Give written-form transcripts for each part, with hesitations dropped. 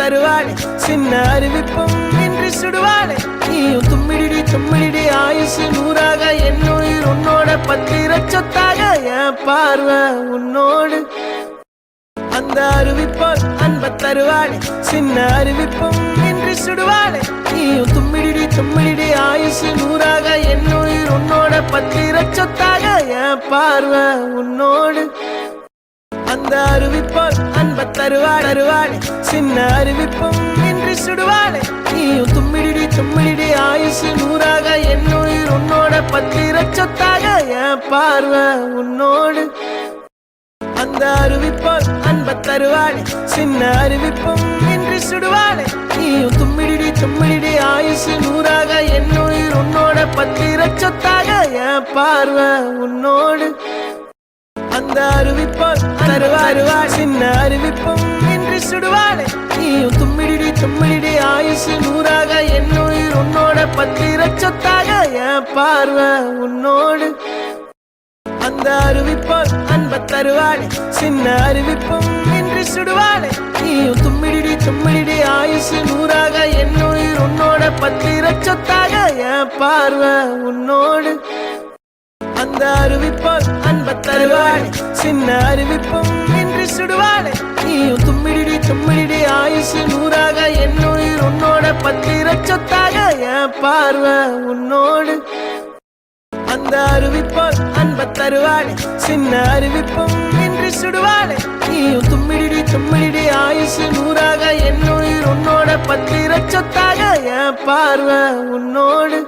தருவாளே சின்ன அறிவிப்பும் இன்றி சுடுவாளே நீயும் தும்மிடி தும்மிடி ஆயுசு நூறாக என்னுயிர் உன்னோட பத்திர சொத்தாக என் பார்வை உன்னோடு அந்த அறிவிப்பால் அன்ப தருவாளே சின்ன அறிவிப்பும் இன்றி சுடுவாளே நீயும் தும்மிடி தும்மிடி ஆயுசு நூறாக என்னுயிர் உன்னோட பத்திர சொத்தாக என் பார்வை உன்னோடு அந்த அறிவிப்பால் அன்ப தருவாளே சின்ன அறிவிப்பும் இன்றி சுடுவாளே நீயும் தும்மிடி தும்மிடி ஆயுசு நூறாக என்னுயிர் உன்னோட பத்திர சொத்தாக என் பார்வை உன்னோடு அந்த அறிவிப்பால் அன்ப தருவாளே சின்ன அறிவிப்பும் இன்றி சுடுவாளே நீயும் தும்மிடி தும்மிடி ஆயுசு நூறாக என்னுயிர் உன்னோட பத்திர சொத்தாக என் பார்வை உன்னோடு அந்த அறிவிப்பால் தருவாள் சின்ன அறிவிப்பும் இன்றி சுடுவாளே நீயும் தும்மிடி தும்மிடி ஆயுசு நூறாக என்னுயிர் உன்னோட பத்திர சொத்தாக என் பார்வை உன்னோடு அந்த அறிவிப்பால் அன்ப தருவாளே சின்ன அறிவிப்பும் இன்றி சுடுவாளே நீயும் தும்மிடி தும்மிடி ஆயுசு நூறாக என்னுயிர் உன்னோட பத்திர சொத்தாக என் பார்வை உன்னோடு அந்த அறிவிப்பால் அன்ப தருவாளே சின்ன அறிவிப்பும் இன்றி சுடுவாளே நீயும் தும்மிடி தும்மிடி ஆயுசு நூறாக என்னுயிர் உன்னோட பத்திர சொத்தாக என் பார்வை உன்னோடு அந்த அறிவிப்பால் அன்ப தருவாளே சின்ன அறிவிப்பும் இன்றி சுடுவாளே நீயும் தும்மிடி தும்மிடி ஆயுசு நூறாக என்னுயிர் உன்னோட பத்திர சொத்தாக என் பார்வை உன்னோடு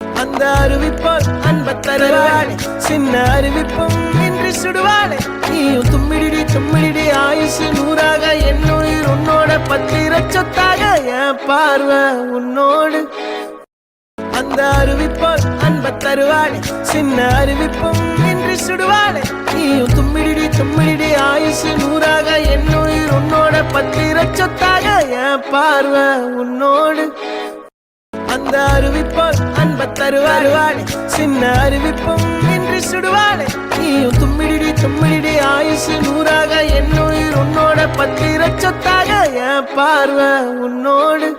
அந்த அறிவிப்பால் அன்ப தருவாளே சின்ன அறிவிப்பும் இன்றி சுடுவாளே நீயும் தும்மிடி தும்மிடி ஆயுசு நூறாக என்னுயிர் உன்னோட பத்திர சொத்தாக என் பார்வை உன்னோடு அந்த அறிவிப்பால் அன்ப தருவாளே சின்ன அறிவிப்பும் இன்றி சுடுவாளே நீயும் தும்மிடி தும்மிடி ஆயுசு நூறாக என்னுயிர் உன்னோட பத்திர சொத்தாக என் பார்வை உன்னோடு அந்த அறிவிப்பால் அன்ப தருவாளே சின்ன அறிவிப்பும் இன்றி சுடுவாளே நீயும் தும்மிடி தும்மிடி ஆயுசு நூறாக என்னுயிர் உன்னோட பத்திர சொத்தாக என் பார்வை உன்னோடு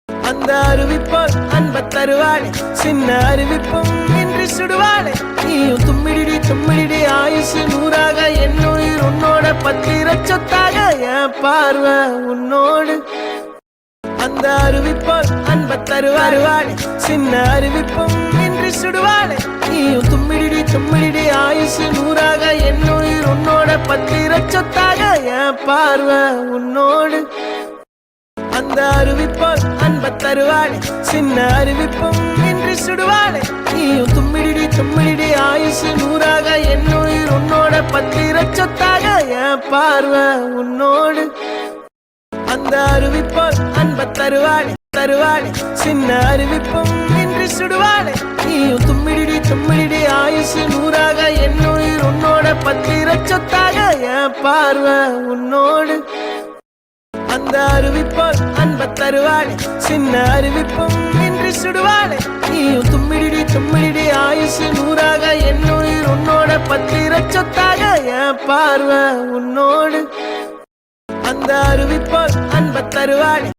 அந்த அறிவிப்பால் அன்ப தருவாளே சின்ன அறிவிப்பும் இன்றி சுடுவாளே நீயும் தும்மிடி தும்மிடி ஆயுசு நூறாக என்னுயிர் உன்னோட பத்திர சொத்தாக என் பார்வை உன்னோடு அந்த அறிவிப்பால் அன்ப தருவாளே சின்ன அறிவிப்பும் இன்றி சுடுவாளே நீயும் தும்மிடி தும்மிடி ஆயுசு நூறாக என்னுயிர் உன்னோட பத்திர சொத்தாக என் பார்வை உன்னோடு அந்த அறிவிப்பால் அன்ப தருவாளே சின்ன அறிவிப்பும் இன்றி சுடுவாளே நீயும் தும்மிடி தும்மிடி ஆயுசு நூறாக என்னுயிர் உன்னோட பத்திர சொத்தாக என் பார்வை உன்னோடு அந்த அறிவிப்பால் அன்ப தருவாளே சின்ன அறிவிப்பும் இன்றி சுடுவாளே நீயும் தும்மிடி தும்மிடி ஆயுசு நூறாக என்னுயிர் உன்னோட பத்திர சொத்தாக என் பார்வை உன்னோடு அந்த அறிவிப்பால் அன்ப தருவாளே சின்ன அறிவிப்பும் இன்றி சுடுவாளே நீயும் தும்மிடி தும்மிடி ஆயுசு நூறாக என்னுயிர் உன்னோட பத்திர சொத்தாக என் பார்வை உன்னோடு அந்த அறிவிப்பால் அன்ப தருவாளே